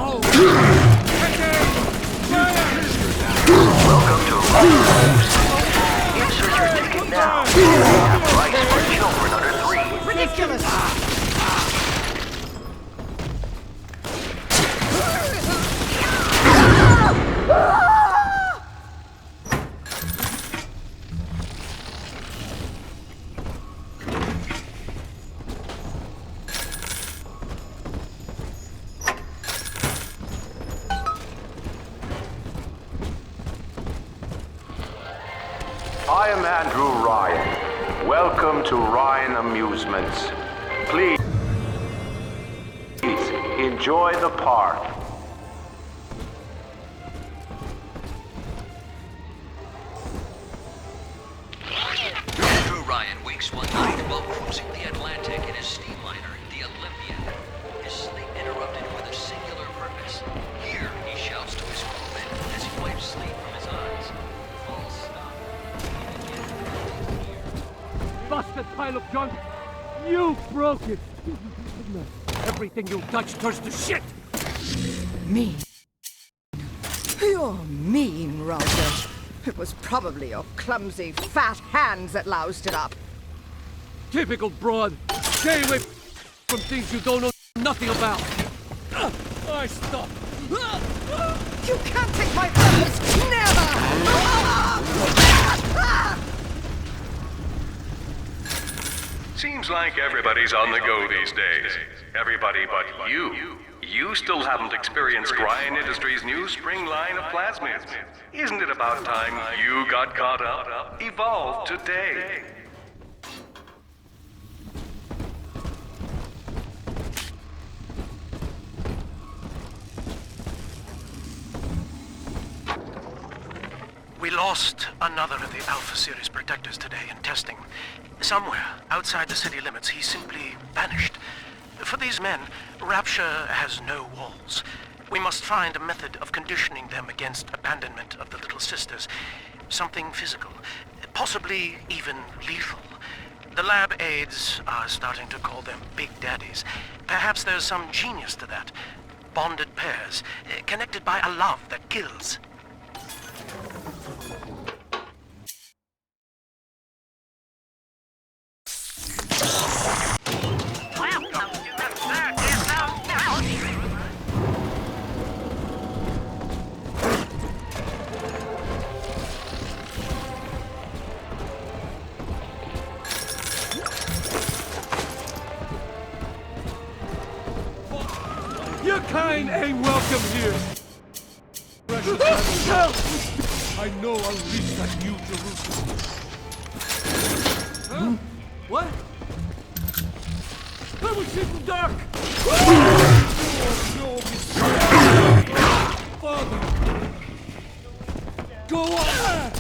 Welcome to Insert your ticket now. Have price for children under 3. Ridiculous! I am Andrew Ryan. Welcome to Ryan Amusements. Please enjoy the park. Andrew Ryan wakes one night while cruising the Atlantic in his steamliner, the Olympian. His sleep interrupted with a singular purpose. Here, he shouts to his crewmen as he wipes sleep from his eyes. Full stop. Busted pile of junk! You broke it! Everything you touch turns to shit! Mean. You're mean, Roger. It was probably your clumsy, fat hands that loused it up. Typical broad! Stay away from things you don't know nothing about! I stop! You can't take my purpose! Never! Seems like everybody's on the go these days. Everybody but you. You still haven't experienced Ryan Industries' new spring line of plasmids. Isn't it about time you got caught up? Evolve today. We lost another of the Alpha Series protectors today in testing. Somewhere outside the city limits, he simply vanished. For these men, Rapture has no walls. We must find a method of conditioning them against abandonment of the Little Sisters. Something physical, possibly even lethal. The lab aides are starting to call them Big Daddies. Perhaps there's some genius to that. Bonded pairs, connected by a love that kills. Your kind ain't welcome here! I know I'll reach that New Jerusalem. Huh? What? That was getting dark! Oh, no, Father! Go on!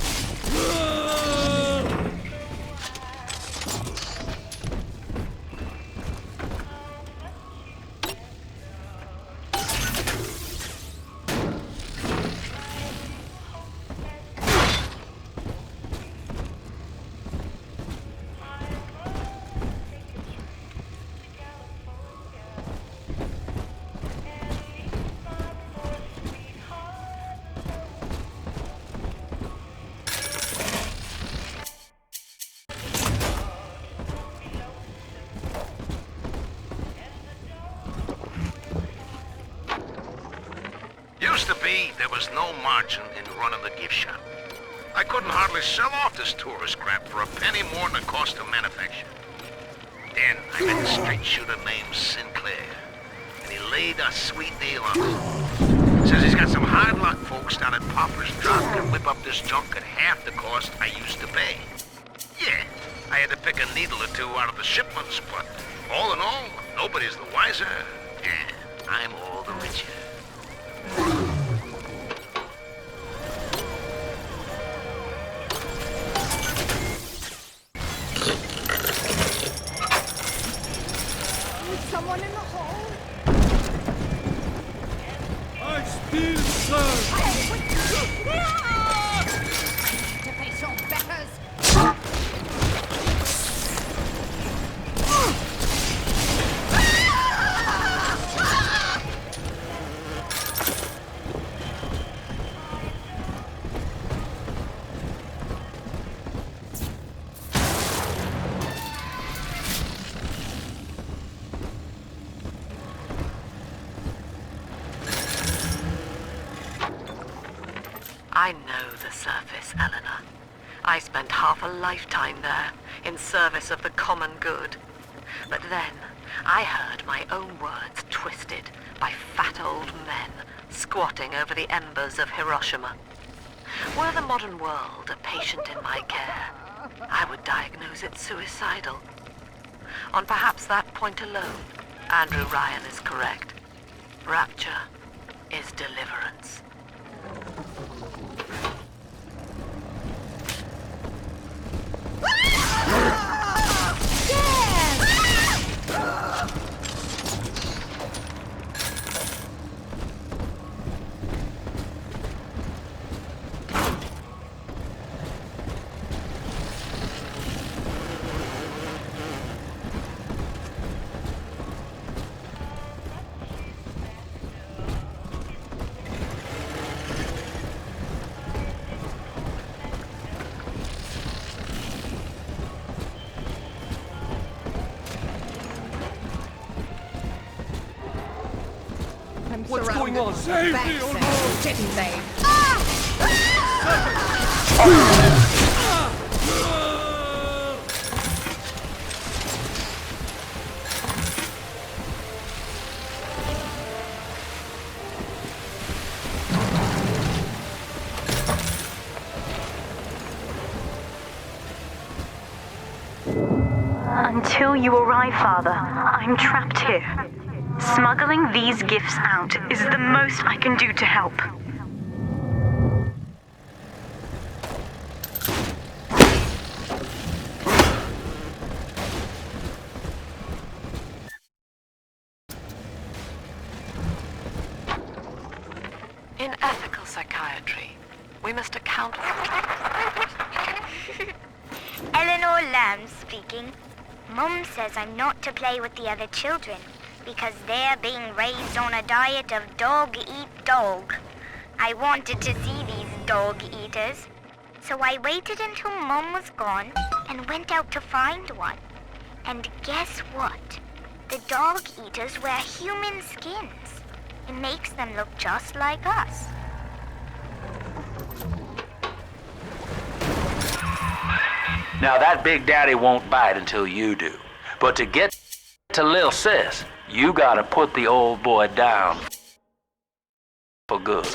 Used to be, there was no margin in running the gift shop. I couldn't hardly sell off this tourist crap for a penny more than it cost to manufacture. Then I met a street shooter named Sinclair, and he laid a sweet deal on me. Says he's got some hard luck folks down at Poplar's Drop can whip up this junk at half the cost I used to pay. Yeah, I had to pick a needle or two out of the shipments, but all in all, nobody's the wiser, and I'm all the richer. Someone in the hall? I still serve! To face your betters! I know the surface, Eleanor. I spent half a lifetime there, in service of the common good. But then, I heard my own words twisted by fat old men squatting over the embers of Hiroshima. Were the modern world a patient in my care, I would diagnose it suicidal. On perhaps that point alone, Andrew Ryan is correct. Rapture is deliverance. What's going on? Save me, or no! Didn't they? Until you arrive, Father, I'm trapped here. Smuggling these gifts out is the most I can do to help. In ethical psychiatry, we must account for... Eleanor Lamb speaking. Mum says I'm not to play with the other children because they're being raised on a diet of dog eat dog. I wanted to see these dog eaters, so I waited until Mum was gone and went out to find one. And guess what? The dog eaters wear human skins. It makes them look just like us. Now that Big Daddy won't bite until you do. But to get to Lil Sis, you gotta put the old boy down for good.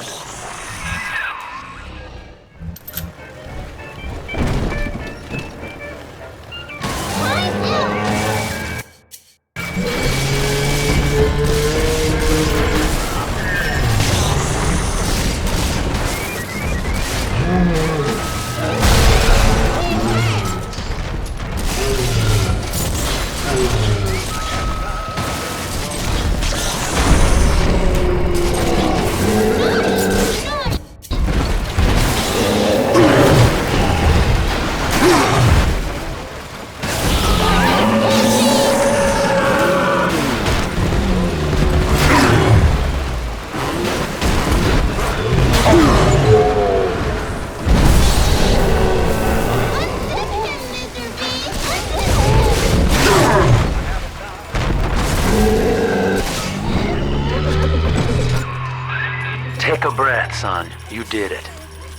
Take a breath, son. You did it.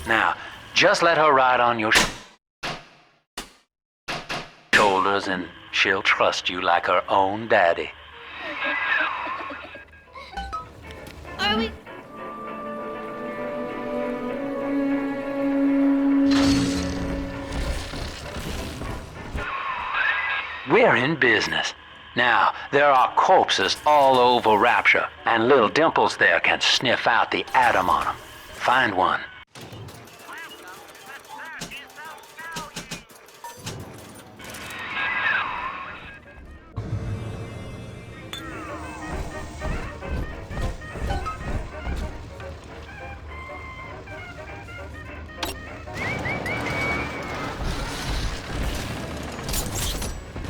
Now, just let her ride on your shoulders and she'll trust you like her own daddy. Are we... We're in business. Now, there are corpses all over Rapture, and little Dimples there can sniff out the atom on them. Find one.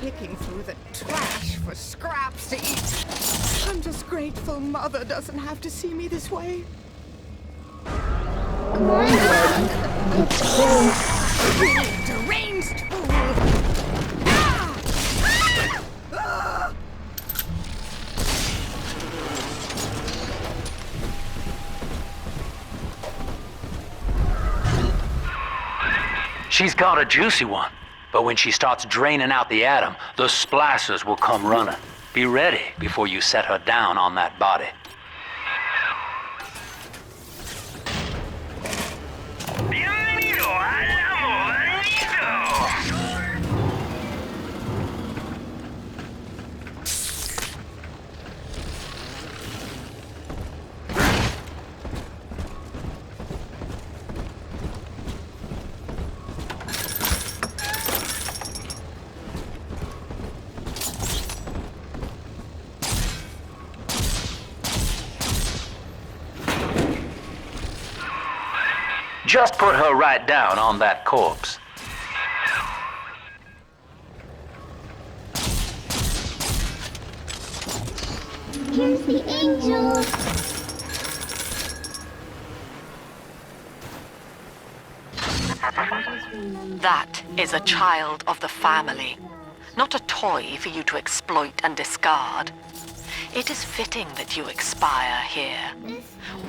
Picking through the trash for scraps to eat. I'm just grateful Mother doesn't have to see me this way. Deranged fool! She's got a juicy one. But when she starts draining out the atom, the splicers will come running. Be ready before you set her down on that body. Bienvenido al Just put her right down on that corpse. Here's the angel. That is a child of the family, not a toy for you to exploit and discard. It is fitting that you expire here.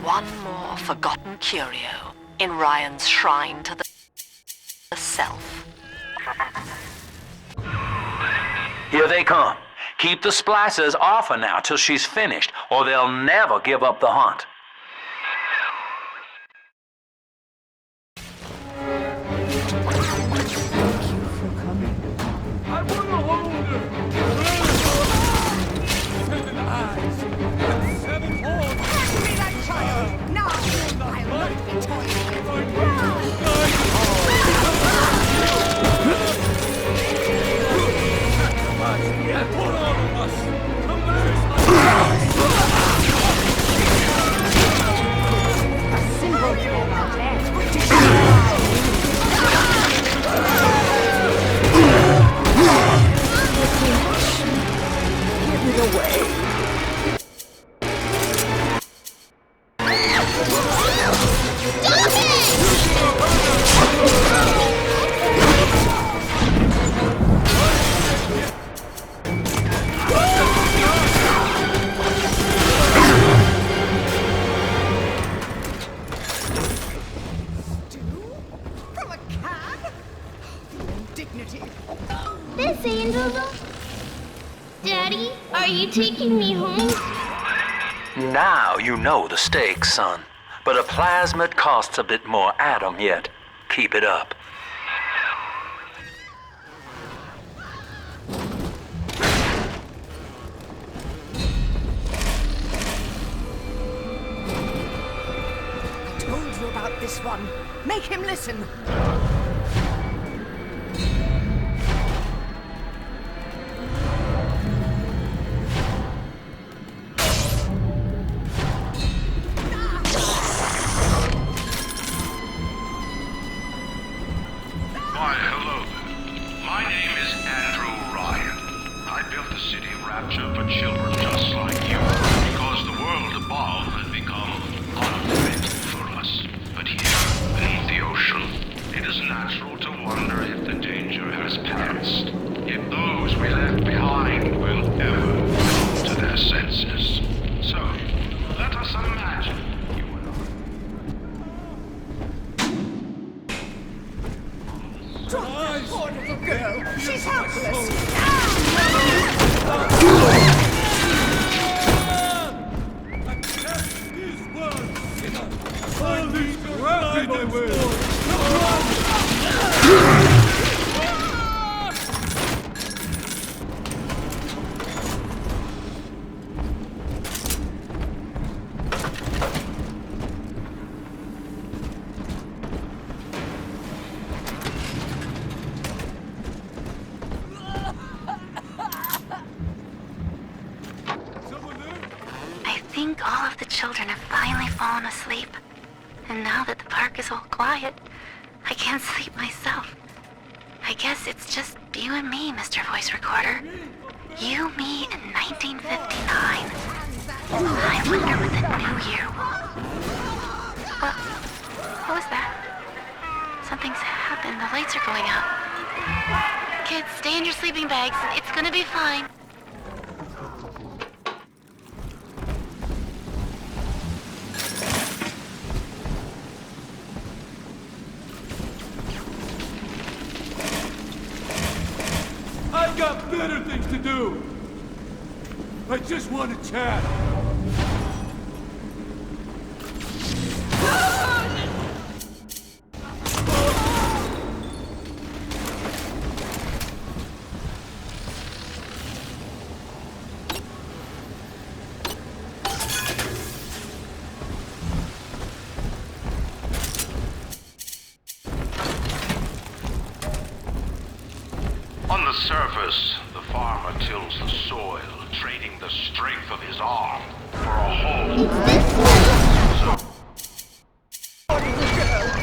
One more forgotten curio in Ryan's shrine to the self. Here they come. Keep the splicers off her now till she's finished, or they'll never give up the hunt. I want to hold her! 7 eyes and 7 horns! Hand me that child! Now! I'll not be toyed For all of us! A symbol for my death. Give it away. From a can? Indignity. This angel. Daddy, are you taking me home? Now you know the stakes, son. But a plasmid costs a bit more atom yet. Keep it up. I told you about this one. Make him listen. Why, hello there. My name is Andrew Ryan. I built the city of Rapture for children just like you, because the world above had become unfit for us. But here, beneath the ocean, it is natural to wonder if the danger has passed. If those we left behind will ever come to their senses. So, let us imagine you and I. Drop that poor little girl. She's helpless. Accept his word, sinner! I'll lead your guidance, Lord! I think all of the children have finally fallen asleep. And now that the park is all quiet, I can't sleep myself. I guess it's just you and me, Mr. Voice Recorder. You, me, and 1959. I wonder what the new year will... What was that? Something's happened. The lights are going out. Kids, stay in your sleeping bags. It's gonna be fine. got better things to do. I just want to chat. On the surface, the farmer tills the soil, trading the strength of his arm for a hoe.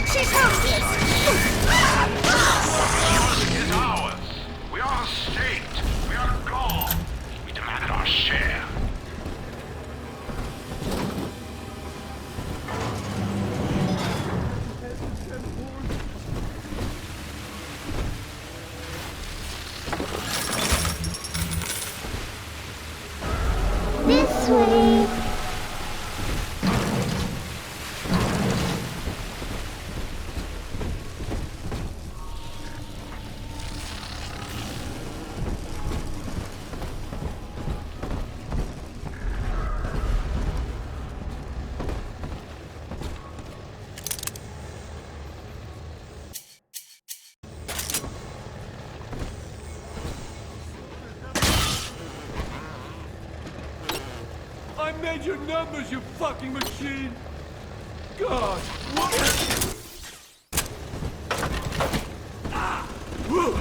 She's helpless! Bioshock is ours. We are the state. We are God. We demand our share. This way. I made your numbers, you fucking machine! God, what? Ah! Whoa!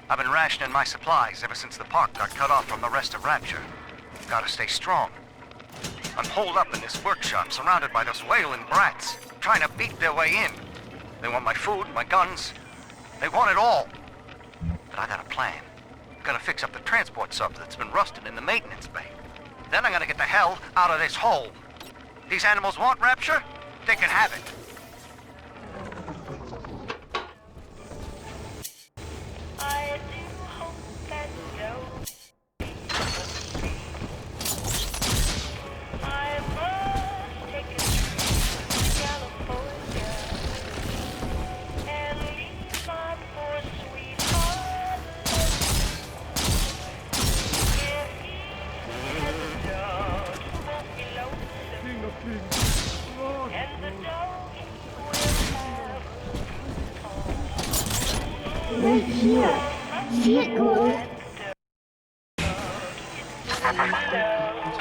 I've been rationing my supplies ever since the park got cut off from the rest of Rapture. Gotta stay strong. I'm holed up in this workshop, surrounded by those whaling brats, trying to beat their way in. They want my food, my guns. They want it all. But I got a plan. Gotta fix up the transport sub that's been rusted in the maintenance bay. Then I'm gonna get the hell out of this hole. These animals want Rapture? They can have it. I do hope that you'll I must take a trip to California and leave my poor sweetheart alone. If he has a dog, he won't be lonesome. King of Kings, Lord. And the dog will have Right here. See it go?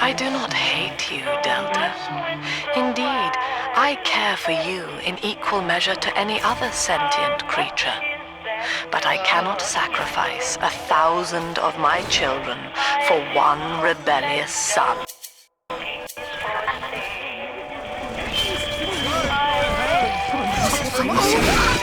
I do not hate you, Delta. Indeed, I care for you in equal measure to any other sentient creature. But I cannot sacrifice 1,000 of my children for one rebellious son. Almost done.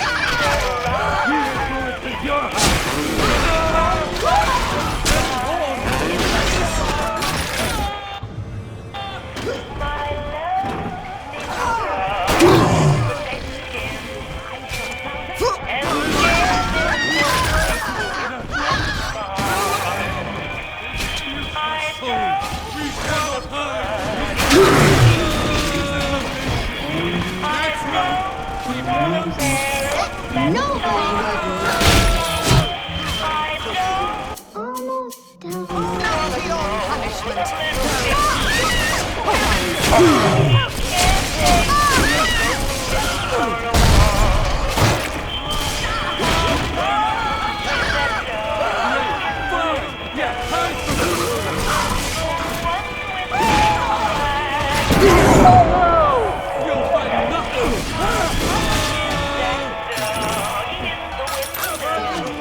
Now for your punishment.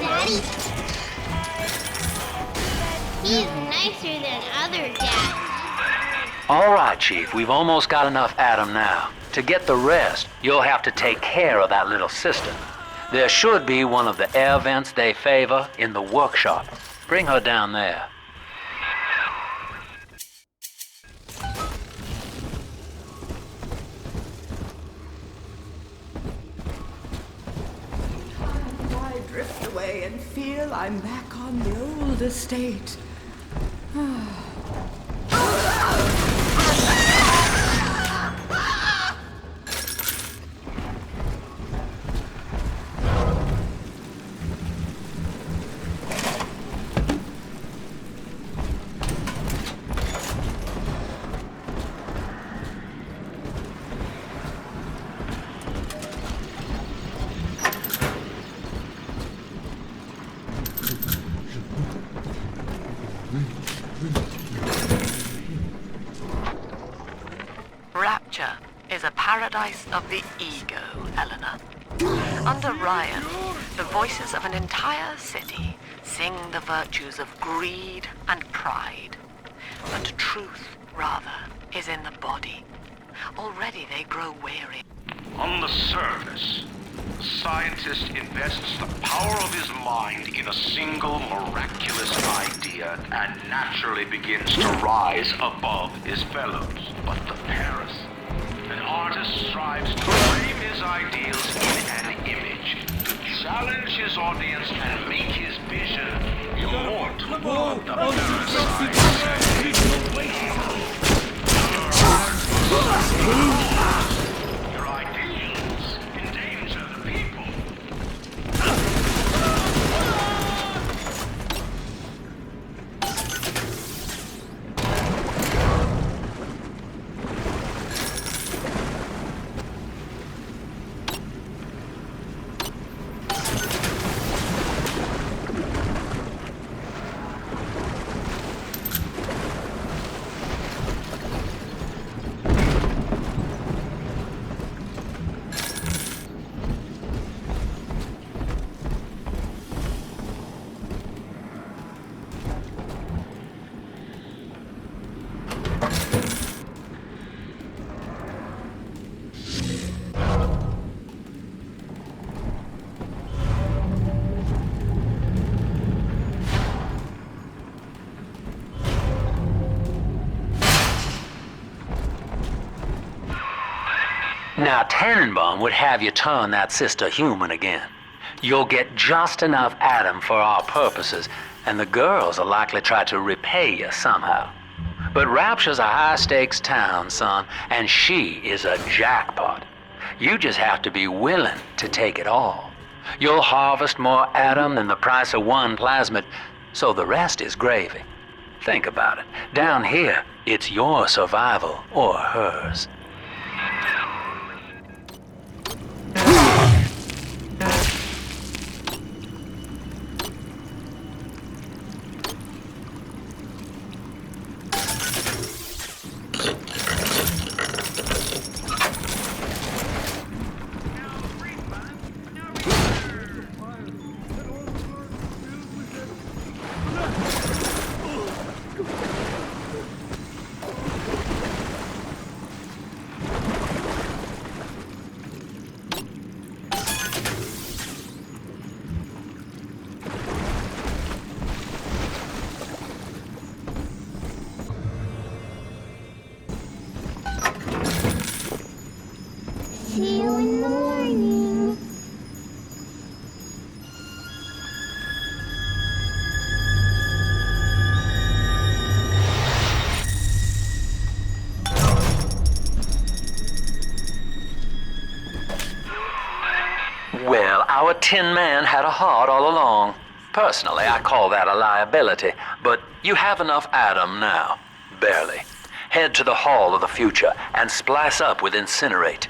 Daddy? He's nicer than other dads. All right, Chief, we've almost got enough Adam now. To get the rest, you'll have to take care of that little sister. There should be one of the air vents they favor in the workshop. Bring her down there. I drift away and feel I'm back on the old estate. Rapture is a paradise of the ego, Eleanor. Under Ryan, the voices of an entire city sing the virtues of greed and pride. But truth, rather, is in the body. Already they grow weary. On the surface, the scientist invests the power of his mind in a single miraculous idea and naturally begins to rise above his fellows. But the Paris, an artist strives to frame his ideals in an image, to challenge his audience and make his vision immortal. The parasite your ideals endanger the people. Now, Tannenbaum would have you turn that sister human again. You'll get just enough Adam for our purposes, and the girls will likely try to repay you somehow. But Rapture's a high-stakes town, son, and she is a jackpot. You just have to be willing to take it all. You'll harvest more Adam than the price of one plasmid, so the rest is gravy. Think about it. Down here, it's your survival or hers. See you in the morning. Well, our Tin Man had a heart all along. Personally, I call that a liability, but you have enough Adam now. Barely. Head to the Hall of the Future and splice up with Incinerate.